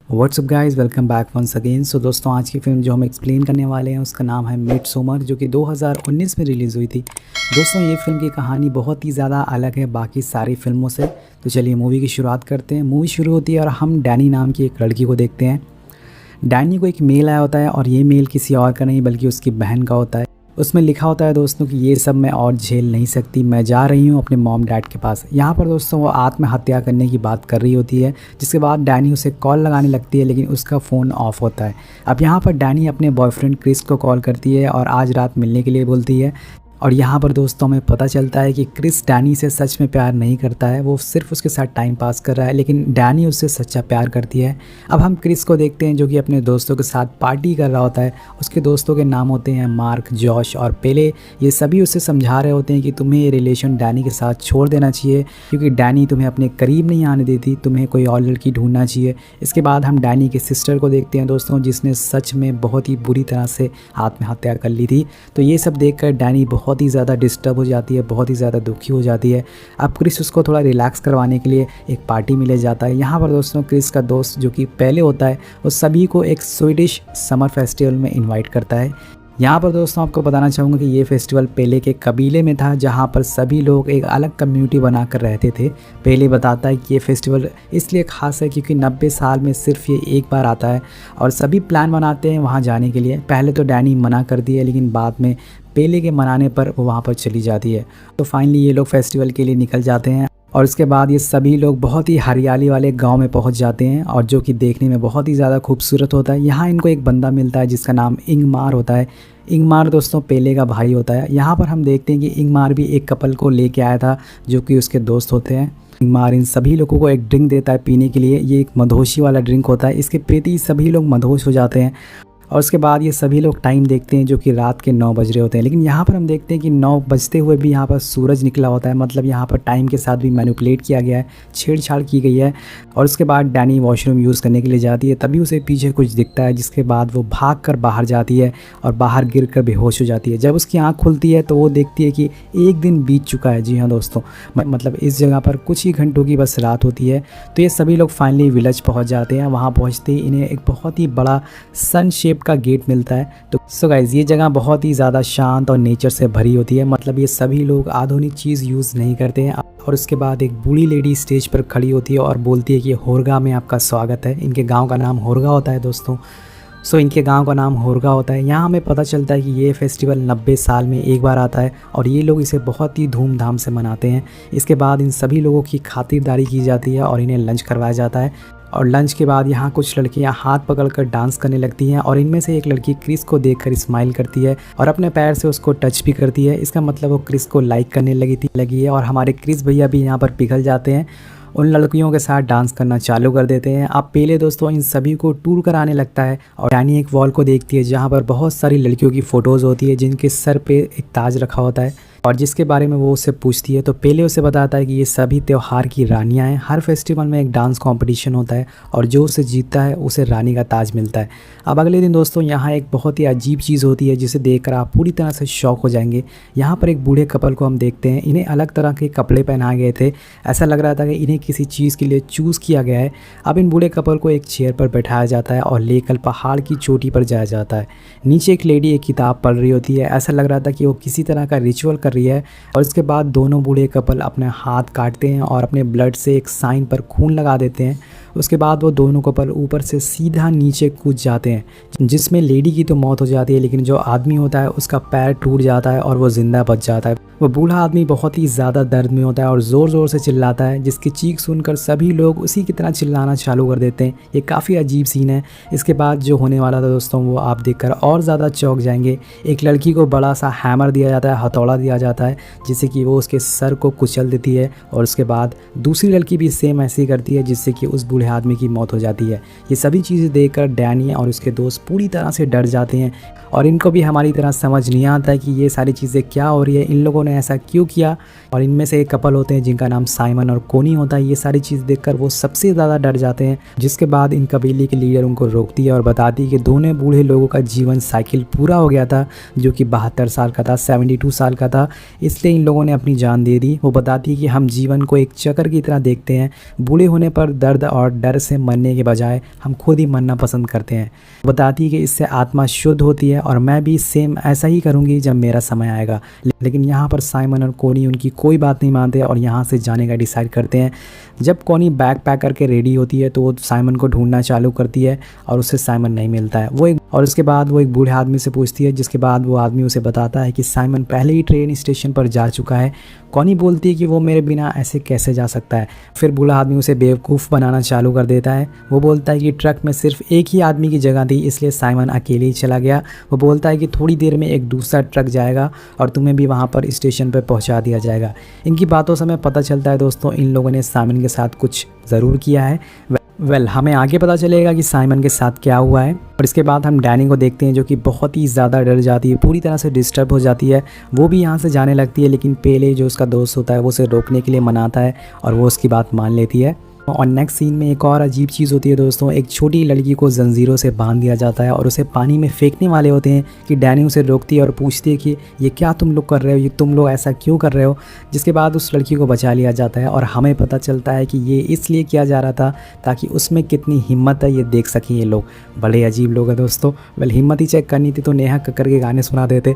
WhatsApp guys, welcome back once again. So दोस्तों, आज की फ़िल्म जो हम एक्सप्लेन करने वाले हैं उसका नाम है मिडसोमर, जो कि 2019 में रिलीज़ हुई थी। दोस्तों, ये फ़िल्म की कहानी बहुत ही ज़्यादा अलग है बाकी सारी फ़िल्मों से। तो चलिए मूवी की शुरुआत करते हैं। मूवी शुरू होती है और हम डैनी नाम की एक लड़की को देखते हैं। डैनी को एक मेल आया होता है और ये मेल किसी और का नहीं बल्कि उसकी बहन का होता है। उसमें लिखा होता है दोस्तों कि ये सब मैं और झेल नहीं सकती, मैं जा रही हूँ अपने मॉम डैड के पास। यहाँ पर दोस्तों वो आत्महत्या करने की बात कर रही होती है, जिसके बाद डैनी उसे कॉल लगाने लगती है लेकिन उसका फ़ोन ऑफ होता है। अब यहाँ पर डैनी अपने बॉयफ्रेंड क्रिस को कॉल करती है और आज रात मिलने के लिए बोलती है। और यहाँ पर दोस्तों हमें पता चलता है कि क्रिस डैनी से सच में प्यार नहीं करता है, वो सिर्फ उसके साथ टाइम पास कर रहा है, लेकिन डैनी उससे सच्चा प्यार करती है। अब हम क्रिस को देखते हैं जो कि अपने दोस्तों के साथ पार्टी कर रहा होता है। उसके दोस्तों के नाम होते हैं मार्क, जॉश और पेले। ये सभी उसे समझा रहे होते हैं कि तुम्हें ये रिलेशन डैनी के साथ छोड़ देना चाहिए क्योंकि डैनी तुम्हें अपने करीब नहीं आने देती, तुम्हें कोई और लड़की ढूंढना चाहिए। इसके बाद हम डैनी की सिस्टर को देखते हैं दोस्तों, जिसने सच में बहुत ही बुरी तरह से आत्महत्या कर ली थी। तो ये सब देखकर डैनी बहुत ही ज़्यादा डिस्टर्ब हो जाती है, बहुत ही ज़्यादा दुखी हो जाती है। अब क्रिस उसको थोड़ा रिलैक्स करवाने के लिए एक पार्टी में ले जाता है। यहाँ पर दोस्तों क्रिस का दोस्त जो कि पहले होता है वो सभी को एक स्वीडिश समर फेस्टिवल में इनवाइट करता है। यहाँ पर दोस्तों आपको बताना चाहूँगा कि ये फेस्टिवल पेले के कबीले में था, जहाँ पर सभी लोग एक अलग कम्युनिटी बनाकर रहते थे। पेले बताता है कि ये फेस्टिवल इसलिए ख़ास है क्योंकि 90 साल में सिर्फ ये एक बार आता है और सभी प्लान बनाते हैं वहाँ जाने के लिए। पहले तो डैनी मना कर दी है लेकिन बाद में पेले के मनाने पर वो वहाँ पर चली जाती है। तो फाइनली ये लोग फेस्टिवल के लिए निकल जाते हैं और उसके बाद ये सभी लोग बहुत ही हरियाली वाले गांव में पहुंच जाते हैं और जो कि देखने में बहुत ही ज़्यादा खूबसूरत होता है। यहाँ इनको एक बंदा मिलता है जिसका नाम इंगमार होता है। इंगमार दोस्तों पेले का भाई होता है। यहाँ पर हम देखते हैं कि इंगमार भी एक कपल को लेके आया था जो कि उसके दोस्त होते हैं। इंगमार इन सभी लोगों को एक ड्रिंक देता है पीने के लिए। ये एक मधोशी वाला ड्रिंक होता है, इसके प्रति सभी लोग मधोश हो जाते हैं। और उसके बाद ये सभी लोग टाइम देखते हैं जो कि रात के 9 बज रहे होते हैं, लेकिन यहाँ पर हम देखते हैं कि 9 बजते हुए भी यहाँ पर सूरज निकला होता है। मतलब यहाँ पर टाइम के साथ भी मैनिपुलेट किया गया है, छेड़छाड़ की गई है। और उसके बाद डैनी वॉशरूम यूज़ करने के लिए जाती है, तभी उसे पीछे कुछ दिखता है, जिसके बाद वो भाग कर बाहर जाती है और बाहर गिर कर बेहोश हो जाती है। जब उसकी आँख खुलती है तो वो देखती है कि एक दिन बीत चुका है। जी हाँ दोस्तों, मतलब इस जगह पर कुछ ही घंटों की बस रात होती है। तो ये सभी लोग फाइनली विलेज पहुँच जाते हैं। वहाँ पहुँचते ही इन्हें एक बहुत ही बड़ा सन शेप का गेट मिलता है। तो सो गाइज, ये जगह बहुत ही ज़्यादा शांत और नेचर से भरी होती है। मतलब ये सभी लोग आधुनिक चीज़ यूज़ नहीं करते हैं। और उसके बाद एक बूढ़ी लेडी स्टेज पर खड़ी होती है और बोलती है कि होरगा में आपका स्वागत है। इनके गांव का नाम होरगा होता है दोस्तों। सो इनके गांव का नाम होरगा होता है। यहाँ हमें पता चलता है कि ये फेस्टिवल 90 साल में एक बार आता है और ये लोग इसे बहुत ही धूमधाम से मनाते हैं। इसके बाद इन सभी लोगों की खातिरदारी की जाती है और इन्हें लंच करवाया जाता है। और लंच के बाद यहाँ कुछ लड़कियाँ हाथ पकड़कर डांस करने लगती हैं और इनमें से एक लड़की क्रिस को देखकर स्माइल करती है और अपने पैर से उसको टच भी करती है। इसका मतलब वो क्रिस को लाइक करने लगी है और हमारे क्रिस भैया भी यहाँ पर पिघल जाते हैं, उन लड़कियों के साथ डांस करना चालू कर देते हैं। अब पेले दोस्तों इन सभी को टूर कराने लगता है और डैनी एक वॉल को देखती है जहाँ पर बहुत सारी लड़कियों की फ़ोटोज़ होती है जिनके सर पे एक ताज रखा होता है और जिसके बारे में वो उससे पूछती है। तो पेले उसे बताता है कि ये सभी त्यौहार की रानियां हैं। हर फेस्टिवल में एक डांस कंपटीशन होता है और जो उसे जीतता है उसे रानी का ताज मिलता है। अब अगले दिन दोस्तों यहाँ एक बहुत ही अजीब चीज़ होती है जिसे देखकर आप पूरी तरह से शॉक हो जाएंगे। यहाँ पर एक बूढ़े कपल को हम देखते हैं। इन्हें अलग तरह के कपड़े पहनाए गए थे, ऐसा लग रहा था कि इन्हें किसी चीज़ के लिए चूज़ किया गया है। अब इन बूढ़े कपल को एक चेयर पर बैठाया जाता है और लेकर पहाड़ की चोटी पर जाया जाता है। नीचे एक लेडी एक किताब पढ़ रही होती है, ऐसा लग रहा था कि वो किसी तरह का रिचुअल कर रही है। और इसके बाद दोनों बूढ़े कपल अपने हाथ काटते हैं और अपने ब्लड से एक साइन पर खून लगा देते हैं। उसके बाद वो दोनों कपल ऊपर से सीधा नीचे कूद जाते हैं, जिसमें लेडी की तो मौत हो जाती है लेकिन जो आदमी होता है उसका पैर टूट जाता है और वो ज़िंदा बच जाता है। वो बूढ़ा आदमी बहुत ही ज़्यादा दर्द में होता है और ज़ोर ज़ोर से चिल्लाता है, जिसकी चीख सुनकर सभी लोग उसी की तरह चिल्लाना चालू कर देते हैं। ये काफ़ी अजीब सीन है। इसके बाद जो होने वाला था दोस्तों वो आप देखकर और ज़्यादा चौंक जाएंगे। एक लड़की को बड़ा सा हैमर दिया जाता है, हथौड़ा दिया जाता है, जिससे कि वो उसके सर को कुचल देती है। और उसके बाद दूसरी लड़की भी सेम ऐसे ही करती है, जिससे कि उस बूढ़े आदमी की मौत हो जाती है। ये सभी चीज़ें देखकर डैनी और उसके दोस्त पूरी तरह से डर जाते हैं और इनको भी हमारी तरह समझ नहीं आता है कि ये सारी चीज़ें क्या हो रही है, इन लोगों ने ऐसा क्यों किया। और इनमें से एक कपल होते हैं जिनका नाम साइमन और कोनी होता है। ये सारी चीज़ देखकर वो सबसे ज़्यादा डर जाते हैं, जिसके बाद इन कबीले के लीडर उनको रोकती है और बताती है कि दोनों बूढ़े लोगों का जीवन साइकिल पूरा हो गया था, जो कि 72 साल का था, 72 साल का था। इसलिए इन लोगों ने अपनी जान दे दी। वो बताती है कि हम जीवन को एक चक्र की तरह देखते हैं, बूढ़े होने पर दर्द और डर से मरने के बजाय हम खुद ही मरना पसंद करते हैं। बताती है कि इससे आत्मा शुद्ध होती है और मैं भी सेम ऐसा ही करूँगी जब मेरा समय आएगा। लेकिन यहाँ पर साइमन और कोनी उनकी कोई बात नहीं मानते और यहाँ से जाने का डिसाइड करते हैं। जब कोनी बैग पैक करके रेडी होती है तो वो साइमन को ढूंढना चालू करती है और उससे साइमन नहीं मिलता है। उसके बाद वो एक बूढ़े आदमी से पूछती है, जिसके बाद वो आदमी उसे बताता है कि साइमन पहले ही ट्रेन स्टेशन पर जा चुका है। कोनी बोलती है कि वो मेरे बिना ऐसे कैसे जा सकता है। फिर बूढ़ा आदमी उसे बेवकूफ़ बनाना चालू कर देता है। वो बोलता है कि ट्रक में सिर्फ एक ही आदमी की जगह थी, इसलिए साइमन अकेले ही चला गया। वो बोलता है कि थोड़ी देर में एक दूसरा ट्रक जाएगा और तुम्हें भी वहाँ पर स्टेशन पर पहुँचा दिया जाएगा। इनकी बातों से हमें पता चलता है दोस्तों, इन लोगों ने साइमन के साथ कुछ ज़रूर किया है। हमें आगे पता चलेगा कि साइमन के साथ क्या हुआ है। और इसके बाद हम डैनी को देखते हैं जो कि बहुत ही ज़्यादा डर जाती है, पूरी तरह से डिस्टर्ब हो जाती है। वो भी यहाँ से जाने लगती है, लेकिन पेले जो उसका दोस्त होता है वो उसे रोकने के लिए मनाता है और वो उसकी बात मान लेती है। और नेक्स्ट सीन में एक और अजीब चीज़ होती है दोस्तों, एक छोटी लड़की को जंजीरों से बांध दिया जाता है और उसे पानी में फेंकने वाले होते हैं कि डैनी उसे रोकती है और पूछती है कि ये क्या तुम लोग कर रहे हो, ये तुम लोग ऐसा क्यों कर रहे हो। जिसके बाद उस लड़की को बचा लिया जाता है और हमें पता चलता है कि ये इसलिए किया जा रहा था ताकि उसमें कितनी हिम्मत है ये देख सकें ये लोग। बड़े अजीब लोग हैं दोस्तों। हिम्मत ही चेक करनी थी तो नेहा कक्कर के गाने सुना देते।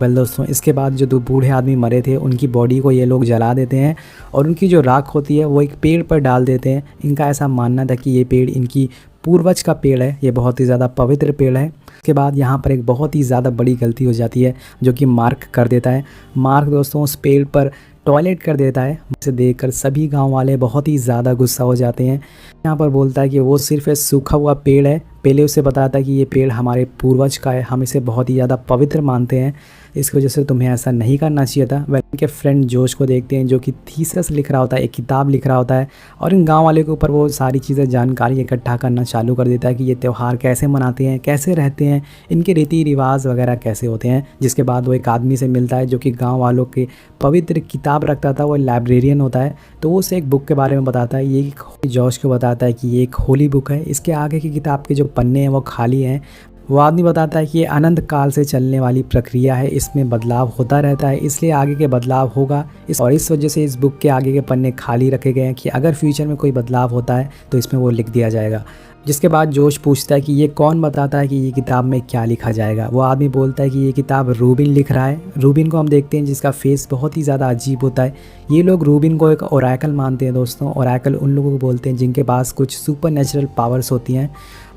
दोस्तों इसके बाद जो 2 बूढ़े आदमी मरे थे उनकी बॉडी को ये लोग जला देते हैं और उनकी जो राख होती है वो एक पेड़ पर डाल देते हैं। इनका ऐसा मानना था कि ये पेड़ इनकी पूर्वज का पेड़ है, ये बहुत ही ज़्यादा पवित्र पेड़ है। उसके बाद यहाँ पर एक बहुत ही ज़्यादा बड़ी गलती हो जाती है जो कि मार्क कर देता है। मार्क दोस्तों उस पेड़ पर टॉयलेट कर देता है, जिसे देखकर सभी गांव वाले बहुत ही ज़्यादा गुस्सा हो जाते हैं। यहाँ पर बोलता है कि वो सिर्फ एक सूखा हुआ पेड़ है। पहले उसे बताता है कि ये पेड़ हमारे पूर्वज का है, हम इसे बहुत ही ज़्यादा पवित्र मानते हैं, इसकी वजह से तुम्हें ऐसा नहीं करना चाहिए था। वह इनके फ्रेंड जोश को देखते हैं जो कि थीसिस लिख रहा होता है, एक किताब लिख रहा होता है और इन गांव वाले के ऊपर वो सारी चीज़ें जानकारी इकट्ठा करना चालू कर देता है कि ये त्यौहार कैसे मनाते हैं, कैसे रहते हैं, इनके रीति रिवाज वगैरह कैसे होते हैं। जिसके बाद वो एक आदमी से मिलता है जो कि गाँव वालों के पवित्र किताब रखता था, वो लाइब्रेरियन होता है। तो वो उसे एक बुक के बारे में बताता है। ये जॉश को बताता है कि ये एक होली बुक है, इसके आगे की किताब के जो पन्ने हैं वो खाली हैं। वो आदमी बताता है कि ये अनंत काल से चलने वाली प्रक्रिया है, इसमें बदलाव होता रहता है, इसलिए आगे के बदलाव होगा और इस वजह से इस बुक के आगे के पन्ने खाली रखे गए हैं कि अगर फ्यूचर में कोई बदलाव होता है तो इसमें वो लिख दिया जाएगा। जिसके बाद जोश पूछता है कि ये कौन बताता है कि ये किताब में क्या लिखा जाएगा। वो आदमी बोलता है कि ये किताब रूबिन लिख रहा है। रूबिन को हम देखते हैं जिसका फेस बहुत ही ज़्यादा अजीब होता है। ये लोग रूबिन को एक ओरेकल मानते हैं दोस्तों। ओरेकल उन लोगों को बोलते हैं जिनके पास कुछ सुपर नेचुरल पावर्स होती हैं।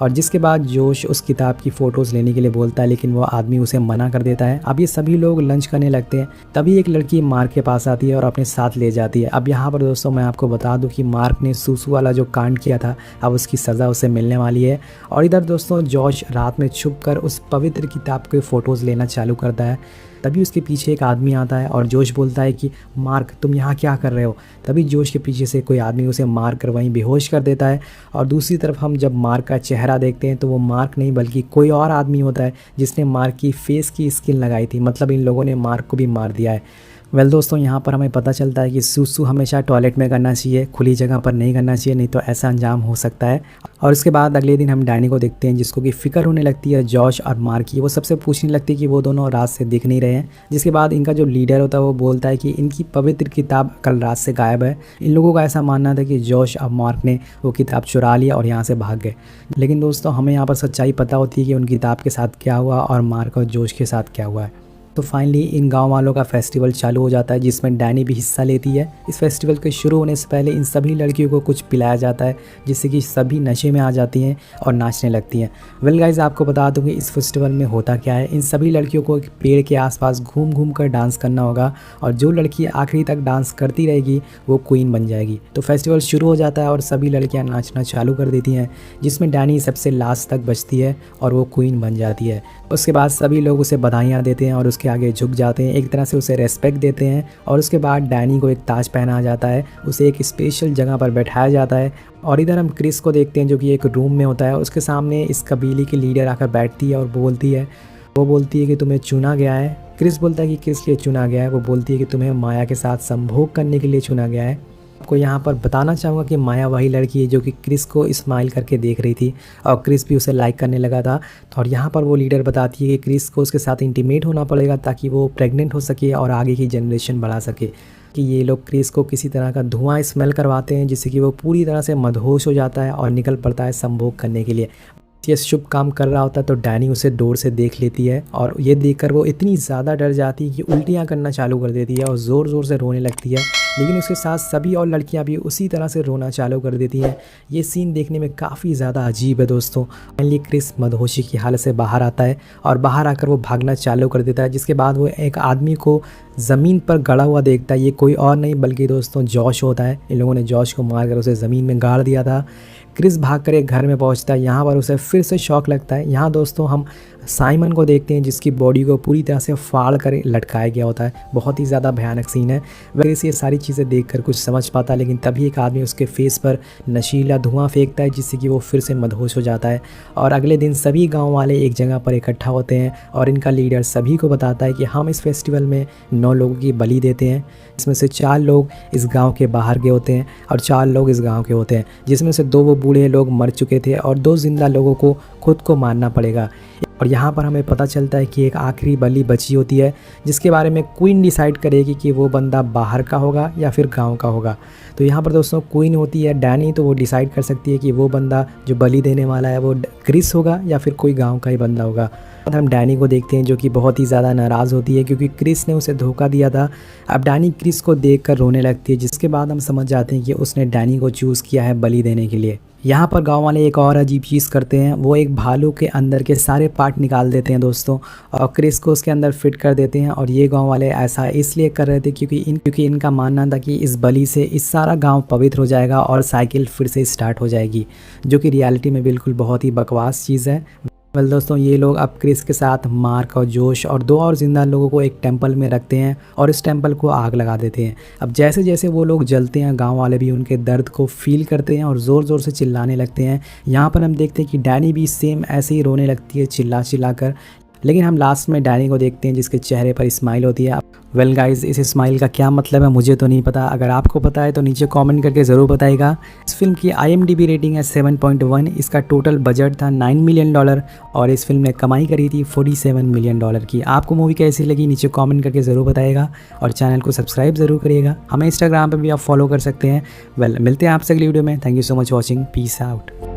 और जिसके बाद जोश उस किताब की फ़ोटोज़ लेने के लिए बोलता है, लेकिन वो आदमी उसे मना कर देता है। अब ये सभी लोग लंच करने लगते हैं, तभी एक लड़की मार्क के पास आती है और अपने साथ ले जाती है। अब यहाँ पर दोस्तों मैं आपको बता दूँ कि मार्क ने सूसू वाला जो कांड किया था, अब उसकी सज़ा उसे मिलने वाली है। और इधर दोस्तों जोश रात में छुपकर उस पवित्र किताब के फ़ोटोज़ लेना चालू करता है। तभी उसके पीछे एक आदमी आता है और जोश बोलता है कि मार्क तुम यहाँ क्या कर रहे हो। तभी जोश के पीछे से कोई आदमी उसे मार कर वहीं बेहोश कर देता है। और दूसरी तरफ हम जब मार्क का चेहरा देखते हैं तो वो मार्क नहीं बल्कि कोई और आदमी होता है जिसने मार्क की फेस की स्किन लगाई थी। मतलब इन लोगों ने मार्क को भी मार दिया है। दोस्तों यहाँ पर हमें पता चलता है कि सूसू हमेशा टॉयलेट में करना चाहिए, खुली जगह पर नहीं करना चाहिए, नहीं तो ऐसा अंजाम हो सकता है। और उसके बाद अगले दिन हम डैनी को देखते हैं जिसको कि फ़िक्र होने लगती है जॉश और मार्क की। वो सबसे पूछने लगती है कि वो दोनों रात से दिख नहीं रहे हैं। जिसके बाद इनका जो लीडर होता है वो बोलता है कि इनकी पवित्र किताब कल रात से गायब है। इन लोगों का ऐसा मानना था कि जॉश और मार्क ने वो किताब चुरा लिया और यहाँ से भाग गए। लेकिन दोस्तों हमें यहाँ पर सच्चाई पता होती है कि उन किताब के साथ क्या हुआ और मार्क और जॉश के साथ क्या हुआ है। तो फाइनली इन गांव वालों का फेस्टिवल चालू हो जाता है जिसमें डैनी भी हिस्सा लेती है। इस फेस्टिवल के शुरू होने से पहले इन सभी लड़कियों को कुछ पिलाया जाता है जिससे कि सभी नशे में आ जाती हैं और नाचने लगती हैं। गाइस आपको बता दूं कि इस फेस्टिवल में होता क्या है। इन सभी लड़कियों को एक पेड़ के आसपास घूम घूम कर डांस करना होगा और जो लड़की आखिरी तक डांस करती रहेगी वो क्वीन बन जाएगी। तो फेस्टिवल शुरू हो जाता है और सभी लड़कियाँ नाचना चालू कर देती हैं जिसमें डैनी सबसे लास्ट तक बचती है और वो क्वीन बन जाती है। उसके बाद सभी लोग उसे बधाइयाँ देते हैं और उसके आगे झुक जाते हैं, एक तरह से उसे रेस्पेक्ट देते हैं। और उसके बाद डैनी को एक ताज पहनाया जाता है, उसे एक स्पेशल जगह पर बैठाया जाता है। और इधर हम क्रिस को देखते हैं जो कि एक रूम में होता है। उसके सामने इस कबीले की लीडर आकर बैठती है और बोलती है कि तुम्हें चुना गया है। क्रिस बोलता है कि किस लिए चुना गया है। वो बोलती है कि तुम्हें माया के साथ संभोग करने के लिए चुना गया है। आपको यहाँ पर बताना चाहूँगा कि माया वही लड़की है जो कि क्रिस को स्माइल करके देख रही थी और क्रिस भी उसे लाइक करने लगा था। और यहाँ पर वो लीडर बताती है कि क्रिस को उसके साथ इंटीमेट होना पड़ेगा ताकि वो प्रेग्नेंट हो सके और आगे की जनरेशन बढ़ा सके। कि ये लोग क्रिस को किसी तरह का धुआं स्मेल करवाते हैं जिससे कि वो पूरी तरह से मदहोश हो जाता है और निकल पड़ता है संभोग करने के लिए। ये शुभ काम कर रहा होता है तो डैनी उसे दूर से देख लेती है और ये देखकर वो इतनी ज़्यादा डर जाती है कि उल्टियाँ करना चालू कर देती है और ज़ोर ज़ोर से रोने लगती है। लेकिन उसके साथ सभी और लड़कियां भी उसी तरह से रोना चालू कर देती हैं। ये सीन देखने में काफ़ी ज़्यादा अजीब है दोस्तों। फाइनली क्रिस मदहोशी की हालत से बाहर आता है और बाहर आकर वो भागना चालू कर देता है, जिसके बाद वो एक आदमी को ज़मीन पर गड़ा हुआ देखता है। ये कोई और नहीं बल्कि दोस्तों जॉश होता है। इन लोगों ने जॉश को मारकर उसे ज़मीन में गाड़ दिया था। क्रिस भागकर एक घर में पहुंचता है। यहाँ पर उसे फिर से शॉक लगता है। यहाँ दोस्तों हम साइमन को देखते हैं जिसकी बॉडी को पूरी तरह से फाड़ कर लटकाया गया होता है। बहुत ही ज़्यादा भयानक सीन है। वैसे ये सारी चीज़ें देखकर कुछ समझ पाता, लेकिन तभी एक आदमी उसके फेस पर नशीला धुआं फेंकता है जिससे कि वो फिर से मदहोश हो जाता है। और अगले दिन सभी गाँव वाले एक जगह पर इकट्ठा होते हैं और इनका लीडर सभी को बताता है कि हम इस फेस्टिवल में 9 लोगों की बलि देते हैं। इसमें से 4 लोग इस गाँव के बाहर के होते हैं और 4 लोग इस गाँव के होते हैं, जिसमें से 2 वो बूढ़े लोग मर चुके थे और 2 जिंदा लोगों को खुद को मारना पड़ेगा। और यहाँ पर हमें पता चलता है कि एक आखिरी बलि बची होती है जिसके बारे में क्वीन डिसाइड करेगी कि वो बंदा बाहर का होगा या फिर गांव का होगा। तो यहाँ पर दोस्तों क्वीन होती है डैनी, तो वो डिसाइड कर सकती है कि वो बंदा जो बलि देने वाला है वो क्रिस होगा या फिर कोई गाँव का ही बंदा होगा। हम डैनी को देखते हैं जो कि बहुत ही ज़्यादा नाराज़ होती है क्योंकि क्रिस ने उसे धोखा दिया था। अब डैनी क्रिस को देखकर रोने लगती है, जिसके बाद हम समझ जाते हैं कि उसने डैनी को चूज़ किया है बलि देने के लिए। यहाँ पर गांव वाले एक और अजीब चीज़ करते हैं, वो एक भालू के अंदर के सारे पार्ट निकाल देते हैं दोस्तों और क्रिस को उसके अंदर फिट कर देते हैं। और ये गांव वाले ऐसा इसलिए कर रहे थे क्योंकि इनका मानना था कि इस बलि से इस सारा गांव पवित्र हो जाएगा और साइकिल फिर से स्टार्ट हो जाएगी, जो कि रियलिटी में बिल्कुल बहुत ही बकवास चीज़ है। वेल दोस्तों, ये लोग अब क्रिस के साथ मार्क और जोश और 2 और जिंदा लोगों को एक टेंपल में रखते हैं और इस टेंपल को आग लगा देते हैं। अब जैसे जैसे वो लोग जलते हैं, गांव वाले भी उनके दर्द को फील करते हैं और ज़ोर ज़ोर से चिल्लाने लगते हैं। यहाँ पर हम देखते हैं कि डैनी भी सेम ऐसे ही रोने लगती है चिल्ला चिल्ला कर। लेकिन हम लास्ट में डैनी को देखते हैं जिसके चेहरे पर स्माइल होती है। वेल गाइज, इस स्माइल का क्या मतलब है मुझे तो नहीं पता। अगर आपको पता है तो नीचे कमेंट करके ज़रूर बताइएगा। इस फिल्म की IMDb रेटिंग है 7.1। इसका टोटल बजट था $9 मिलियन और इस फिल्म ने कमाई करी थी $47 मिलियन की। आपको मूवी कैसी लगी नीचे कमेंट करके ज़रूर बताइएगा और चैनल को सब्सक्राइब ज़रूर करिएगा। हमें इंस्टाग्राम पर भी आप फॉलो कर सकते हैं। वेल, मिलते हैं आपसे अगली वीडियो में। Thank you so much watching. Peace out.